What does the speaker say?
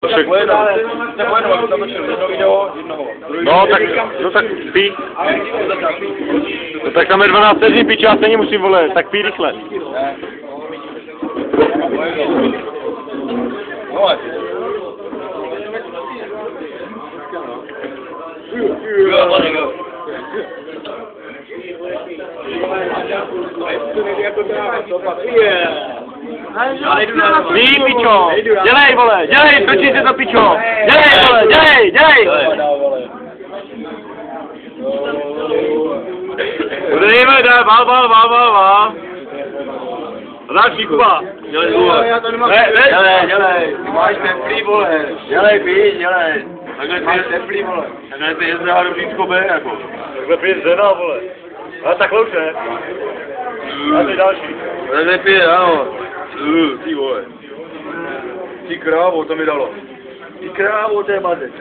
No tak pí. No tak tam je 12 vteřin, piči, já stejně musím, vole, tak pí rychle. Ví, pičo, dělej, vole, dělej, točí si to, pičo, dělej, vole, dělej. Udejme, dá, vál. Další Kuba. Dělej, vole. Dělej. Máš teplý, vole. Dělej, dělej. Takhle máš teplý, vole. Takhle ty jezdá do blízko B, jako. Takhle pije žena, vole. Ale takhle už ne. A teď další. Takhle pije, ano. Ty vole. Ty krávo, to mi dalo. Ty krávo, to je mazec.